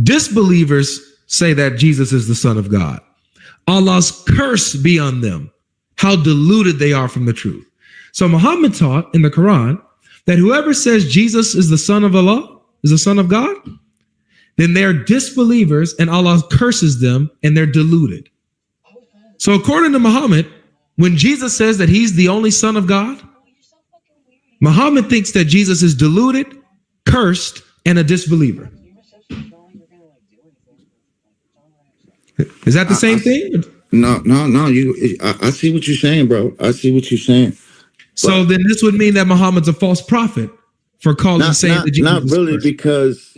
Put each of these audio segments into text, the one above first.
Disbelievers say that Jesus is the Son of God. Allah's curse be on them. How deluded they are from the truth. So Muhammad taught in the Quran that whoever says Jesus is the Son of Allah, is the Son of God, then they're disbelievers and Allah curses them and they're deluded. So according to Muhammad, when Jesus says that he's the only Son of God, Muhammad thinks that Jesus is deluded, cursed, and a disbeliever. Is that the same thing? No. I see what you're saying, bro. I see what you're saying. So then this would mean that Muhammad's a false prophet for saying that Jesus not really, cursed. because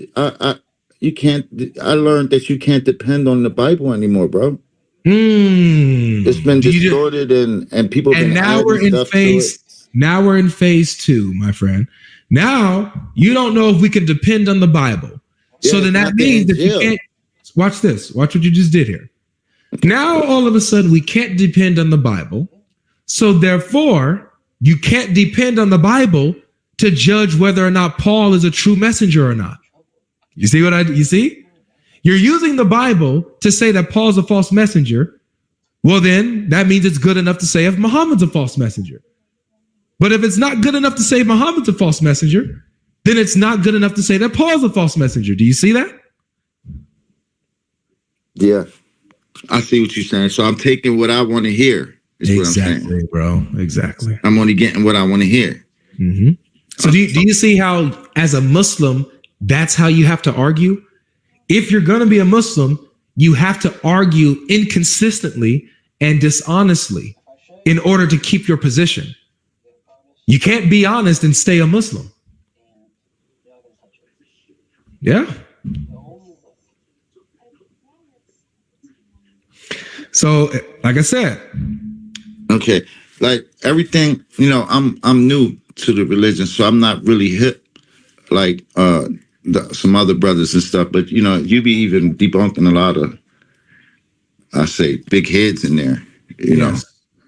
you can't. I learned that you can't depend on the Bible anymore, bro. It's been distorted and people. And now we're in phase. Now we're in phase 2, my friend. Now you don't know if we can depend on the Bible. Yeah, so then that means that you can't. Watch this. Watch what you just did here. Now all of a sudden we can't depend on the Bible. So therefore you can't depend on the Bible to judge whether or not Paul is a true messenger or not. You see you see? You're using the Bible to say that Paul's a false messenger. Well, then that means it's good enough to say if Muhammad's a false messenger. But if it's not good enough to say Muhammad's a false messenger, then it's not good enough to say that Paul's a false messenger. Do you see that? Yeah, I see what you're saying. So I'm taking what I want to hear. Exactly, bro. Exactly. I'm only getting what I want to hear. Mm-hmm. So do you see how, as a Muslim, that's how you have to argue? If you're going to be a Muslim, you have to argue inconsistently and dishonestly in order to keep your position. You can't be honest and stay a Muslim. Yeah. So, like I said. Okay. Like everything, I'm new to the religion, so I'm not really hip like some other brothers and stuff. But, you be even debunking a lot of, I say, big heads in there, know.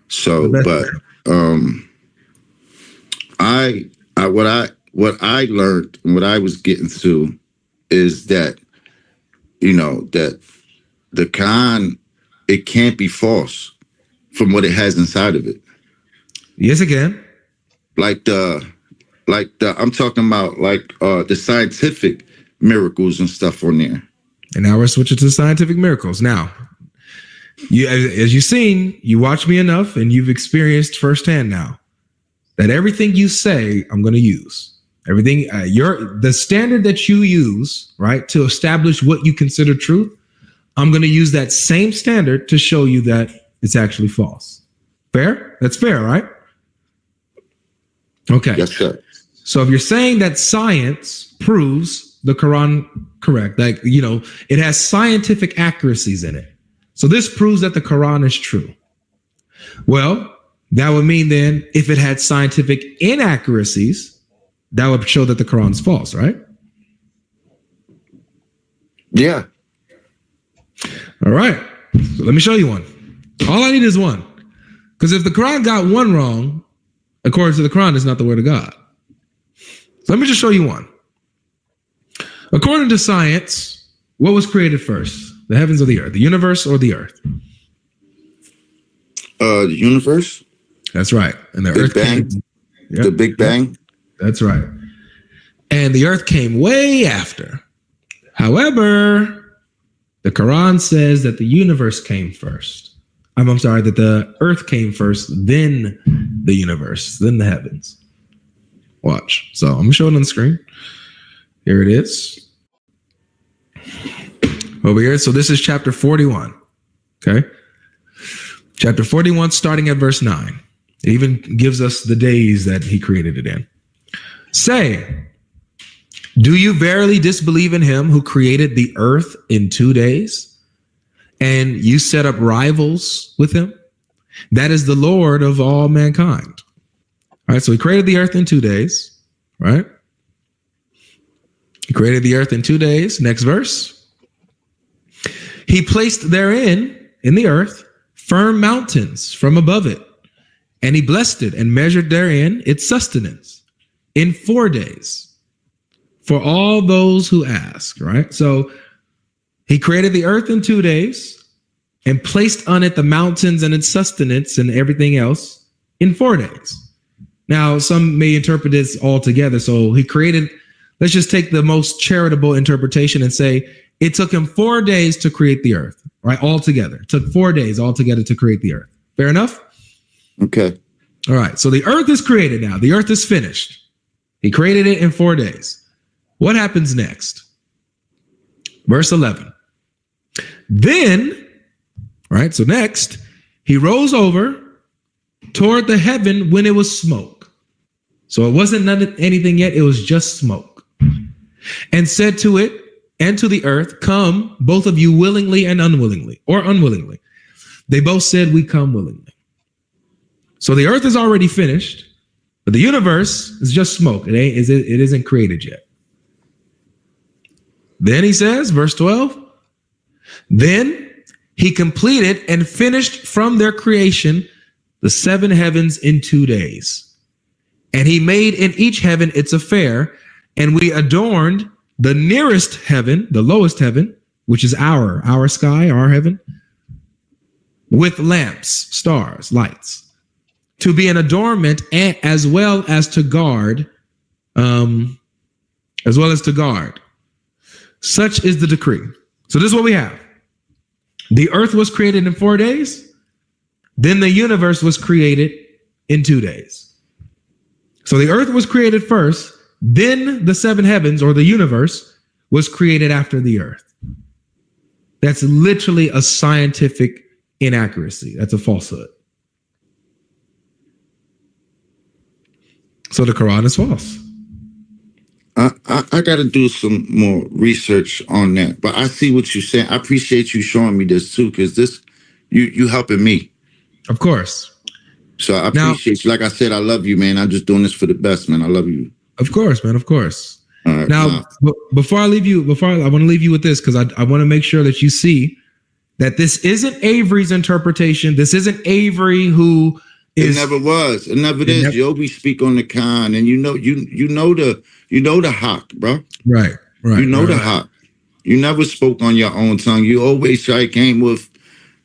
So, but what I learned and what I was getting to is that, that the Quran, it can't be false from what it has inside of it. Yes, it can. I'm talking about the scientific miracles and stuff on there. And now we're switching to scientific miracles. Now, as you've seen, you watch me enough and you've experienced firsthand now that everything you say, I'm going to use. Everything, the standard that you use, right, to establish what you consider truth, I'm going to use that same standard to show you that it's actually false. Fair? That's fair, right? Okay. Yes, sir. So if you're saying that science proves the Quran correct, like, it has scientific accuracies in it. So this proves that the Quran is true. Well, that would mean then if it had scientific inaccuracies, that would show that the Quran is false, right? Yeah. All right. So let me show you one. All I need is one. Because if the Quran got one wrong, according to the Quran, it's not the word of God. So let me just show you one. According to science, what was created first? The heavens or the earth? The universe or the earth? The universe. That's right. And the Big earth Bang. came. The Big Bang. That's right. And the earth came way after. However, the Quran says that the universe came first. I'm sorry, that the earth came first, then the universe, then the heavens. Watch. So I'm going to show it on the screen. Here it is. Over here. So this is chapter 41. Okay. Chapter 41, starting at verse 9. It even gives us the days that he created it in. Say, do you verily disbelieve in him who created the earth in 2 days? And you set up rivals with him? That is the Lord of all mankind. All right, so he created the earth in 2 days, right? He created the earth in 2 days. Next verse. He placed therein, in the earth, firm mountains from above it. And he blessed it and measured therein its sustenance in 4 days for all those who ask, right? So He created the earth in 2 days and placed on it the mountains and its sustenance and everything else in 4 days. Now, some may interpret this all together. So he created, let's just take the most charitable interpretation and say it took him 4 days to create the earth, right? Altogether. It took 4 days altogether to create the earth. Fair enough? Okay. All right. So the earth is created now. The earth is finished. He created it in 4 days. What happens next? Verse 11. Then, right? So next, he rose over toward the heaven when it was smoke. So it wasn't anything yet. It was just smoke. And said to it and to the earth, come, both of you willingly and unwillingly, or unwillingly. They both said, we come willingly. So the earth is already finished, but the universe is just smoke. It isn't created yet. Then he says, verse 12, then he completed and finished from their creation the 7 heavens in 2 days. And he made in each heaven its affair, and we adorned the nearest heaven, the lowest heaven, which is our sky, our heaven, with lamps, stars, lights, to be an adornment and as well as to guard. Such is the decree. So this is what we have. The earth was created in 4 days. Then the universe was created in 2 days. So the earth was created first. Then the 7 heavens, or the universe, was created after the earth. That's literally a scientific inaccuracy. That's a falsehood. So the Quran is false. I got to do some more research on that, but I see what you're saying. I appreciate you showing me this too, because this, you helping me. Of course. So I appreciate you. Like I said, I love you, man. I'm just doing this for the best, man. I love you. Of course, man. Of course. All right, now, before I leave you, I want to leave you with this, because I want to make sure that you see that this isn't Avery's interpretation. This isn't Avery who is. It never was. It never is. Yobi speak on the Khan, and you know the hawk, bro. Right. You know the hawk. You never spoke on your own tongue. You always came with,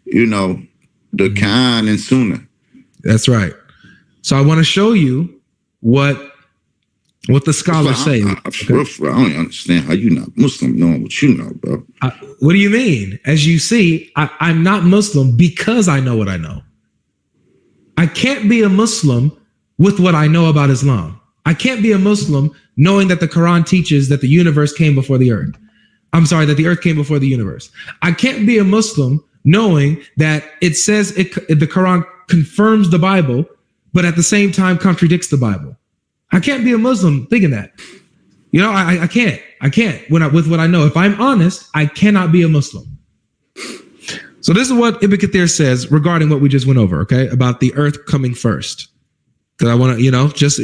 the Khan and Sunnah. That's right. So I want to show you what the scholars say. I don't understand how you not Muslim knowing what you know, bro. What do you mean? As you see, I'm not Muslim because I know what I know. I can't be a Muslim with what I know about Islam. I can't be a Muslim knowing that the Quran teaches that the universe came before the earth. I'm sorry, that the earth came before the universe. I can't be a Muslim knowing that it says the Quran confirms the Bible, but at the same time contradicts the Bible. I can't be a Muslim thinking that. I can't. With what I know. If I'm honest, I cannot be a Muslim. So this is what Ibn Kathir says regarding what we just went over, okay? About the earth coming first. Because I want to, just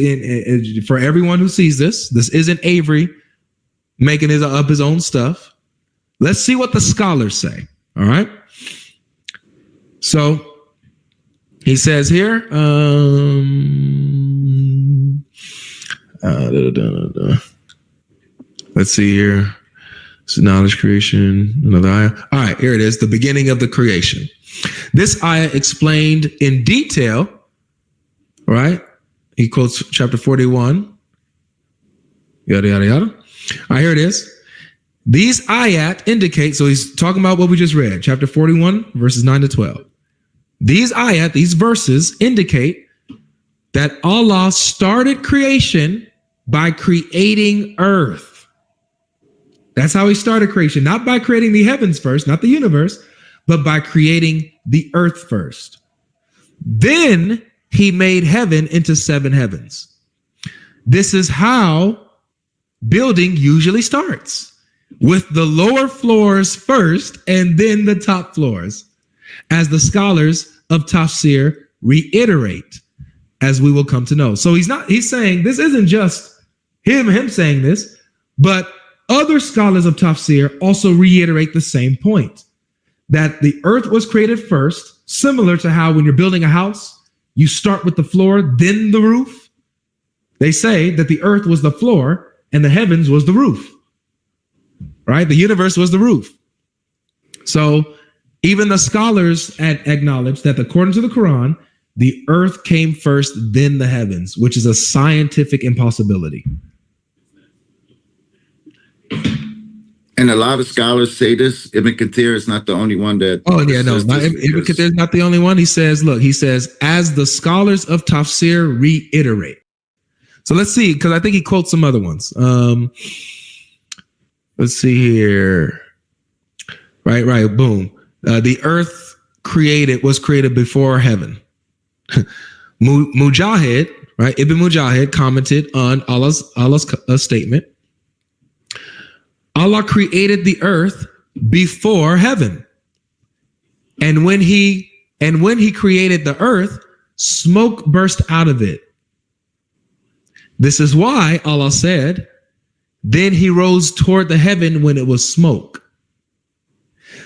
for everyone who sees this isn't Avery making up his own stuff. Let's see what the scholars say, all right? So he says here, let's see here. So knowledge creation, another ayah. All right, here it is, the beginning of the creation. This ayah explained in detail, right? He quotes chapter 41, yada, yada, yada. All right, here it is. These ayat indicate, so he's talking about what we just read, chapter 41, verses 9 to 12. These ayat, these verses indicate that Allah started creation by creating earth. That's how he started creation, not by creating the heavens first, not the universe, but by creating the earth first. Then he made heaven into 7 heavens. This is how building usually starts, with the lower floors first and then the top floors, as the scholars of tafsir reiterate, as we will come to know. So he's saying this isn't just him saying this, but other scholars of tafsir also reiterate the same point, that the earth was created first, similar to how when you're building a house, you start with the floor, then the roof. They say that the earth was the floor and the heavens was the roof, right? The universe was the roof. So even the scholars acknowledge that according to the Quran, the earth came first, then the heavens, which is a scientific impossibility. And a lot of scholars say this. Ibn Kathir is not the only one that. Oh yeah, no, Ibn Kathir is not the only one. He says, as the scholars of tafsir reiterate. So let's see, because I think he quotes some other ones. Let's see here. Right, boom. The earth was created before heaven. Mujahid, right? Ibn Mujahid commented on Allah's statement. Allah created the earth before heaven. And when he created the earth, smoke burst out of it. This is why Allah said, then he rose toward the heaven when it was smoke.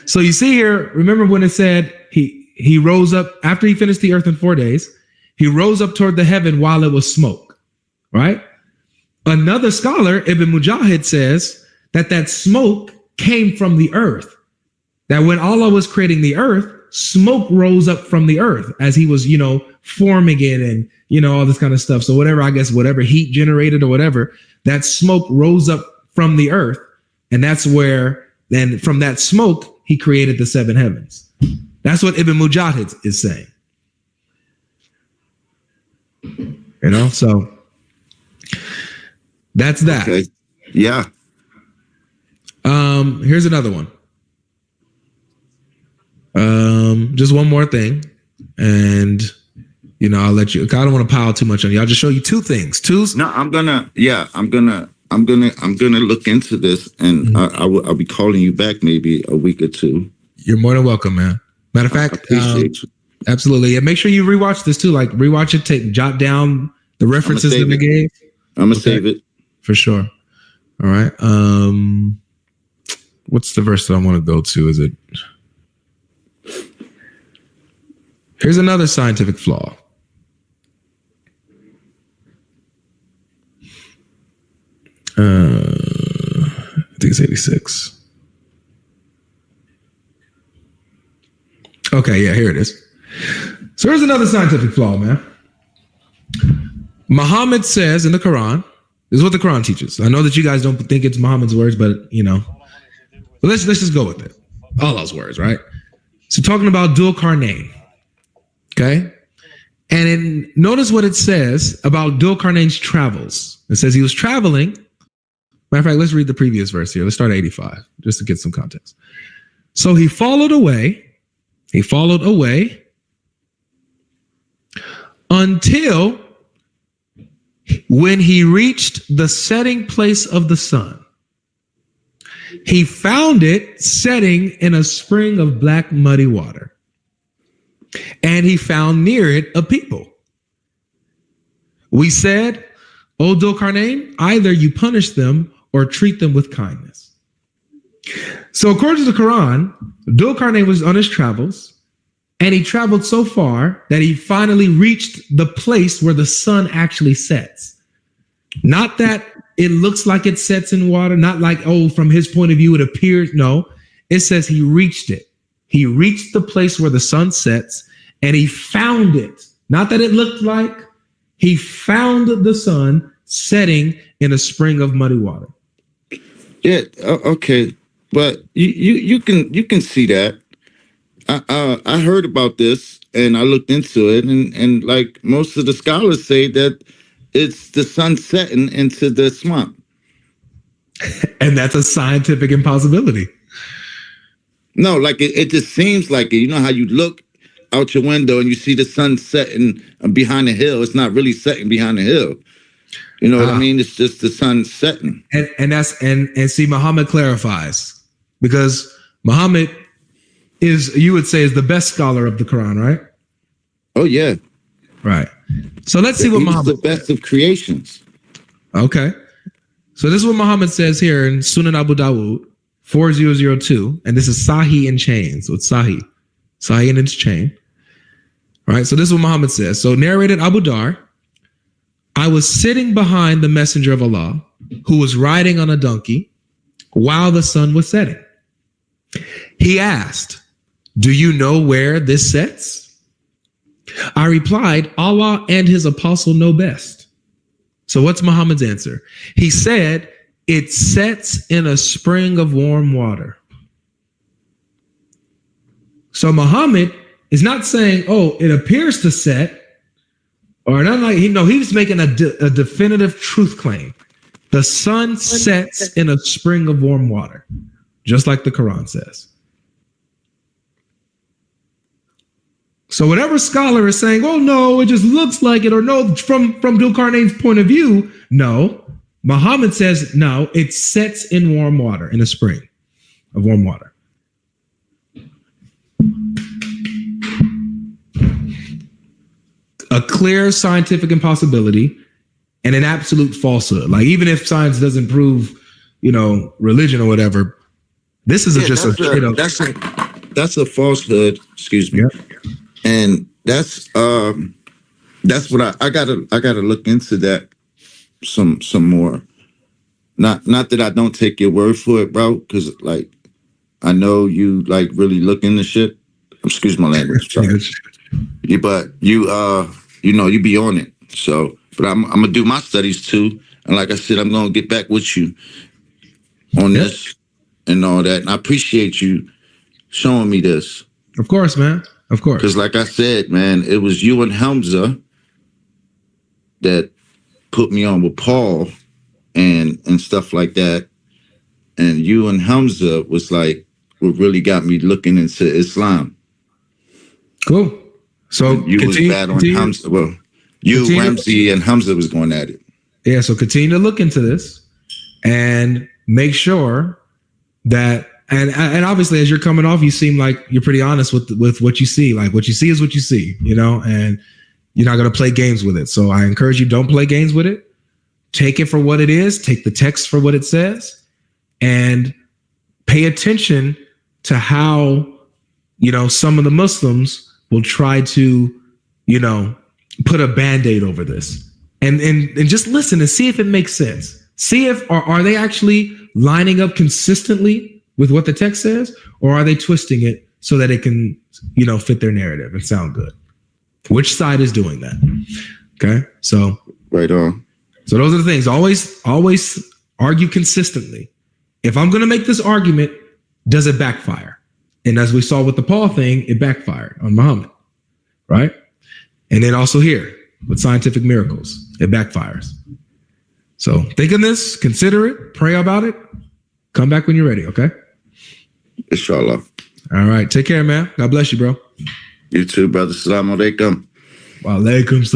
So you see here, remember when it said he rose up after he finished the earth in 4 days, he rose up toward the heaven while it was smoke, right? Another scholar, Ibn Mujahid, says that smoke came from the earth. That when Allah was creating the earth, smoke rose up from the earth as he was, forming it and, all this kind of stuff. So whatever heat generated or whatever, that smoke rose up from the earth. And that's where, then from that smoke, he created the seven heavens. That's what Ibn Mujahid is saying. So that's that. Okay. Yeah. Here's another one. Just one more thing, and I'll let you. I don't want to pile too much on you. I'll just show you two things. No, I'm gonna look into this, and I'll be calling you back maybe a week or two. You're more than welcome, man. Matter of fact, appreciate you. Absolutely. And make sure you rewatch this too. Like rewatch it, jot down the references that we gave. I'm gonna save it for sure. All right. What's the verse that I want to go to? Is it? Here's another scientific flaw. I think it's 86. Okay, yeah, here it is. So here's another scientific flaw, man. Muhammad says in the Quran, this is what the Quran teaches. I know that you guys don't think it's Muhammad's words, but but let's just go with it. Allah's words, right? So talking about Dhul Qarnayn, okay? And notice what it says about Dhul Qarnayn's travels. It says he was traveling. Matter of fact, let's read the previous verse here. Let's start at 85, just to get some context. So he followed away until when he reached the setting place of the sun. He found it setting in a spring of black muddy water. And he found near it a people. We said, O Dhul Qarnayn, either you punish them or treat them with kindness. So according to the Quran, Dhul Qarnayn was on his travels, and he traveled so far that he finally reached the place where the sun actually sets. Not that it looks like it sets in water, not like, from his point of view, it appears. No, it says he reached it. He reached the place where the sun sets, and he found it. Not that it looked like, he found the sun setting in a spring of muddy water. Yeah, okay. But you can see that. I heard about this and I looked into it, and like most of the scholars say that it's the sun setting into the swamp. And that's a scientific impossibility. No, like it just seems like it. You know how you look out your window and you see the sun setting behind the hill. It's not really setting behind the hill. You know what I mean? It's just the sun setting. And see, Muhammad clarifies, because Muhammad is, you would say, is the best scholar of the Quran, right? Oh yeah. Right. So let's see what Muhammad the best of creations. Okay. So this is what Muhammad says here in Sunan Abu Dawud 4002, and this is Sahih in chain. So it's Sahih in its chain. All right. So this is what Muhammad says. So narrated Abu Dar, I was sitting behind the Messenger of Allah, who was riding on a donkey while the sun was setting. He asked, "Do you know where this sets?" I replied, "Allah and his apostle know best." So what's Muhammad's answer? He said, "It sets in a spring of warm water." So Muhammad is not saying, "Oh, it appears to set," or not like he was making a definitive truth claim. The sun sets in a spring of warm water, just like the Quran says. So whatever scholar is saying, "Oh no, it just looks like it," or "No, from Dhul-Qarnayn's point of view," no. Muhammad says, "No, it sets in warm water, in a spring of warm water." A clear scientific impossibility and an absolute falsehood. Like, even if science doesn't prove, religion or whatever, this is that's a falsehood. Excuse me. Yeah. And that's what I gotta look into that some more. Not that I don't take your word for it, bro, because like I know you like really look into shit. Excuse my language, but you you be on it. So, but I'm gonna do my studies too, and like I said, I'm gonna get back with you on this and all that. And I appreciate you showing me this. Of course, man. Of course. Because like I said, man, it was you and Hamza that put me on with Paul and stuff like that. And you and Hamza was like what really got me looking into Islam. Cool. So and you was bad on Hamza. Well, you, Ramsey, and Hamza was going at it. Yeah, so continue to look into this and make sure that and obviously, as you're coming off, you seem like you're pretty honest with what you see. Like, what you see is what you see, and you're not going to play games with it. So I encourage you, don't play games with it. Take it for what it is. Take the text for what it says, and pay attention to how, some of the Muslims will try to, put a Band-Aid over this, and just listen and see if it makes sense. See if are they actually lining up consistently with what the text says, or are they twisting it so that it can, fit their narrative and sound good? Which side is doing that? Okay. So right on. So those are the things. Always argue consistently. If I'm going to make this argument, does it backfire? And as we saw with the Paul thing, it backfired on Muhammad, right? And then also here with scientific miracles, it backfires. So think on this, consider it, pray about it. Come back when you're ready, okay? Inshallah. All right. Take care, man. God bless you, bro. You too, brother. Assalamu alaikum. Wa alaikum salam.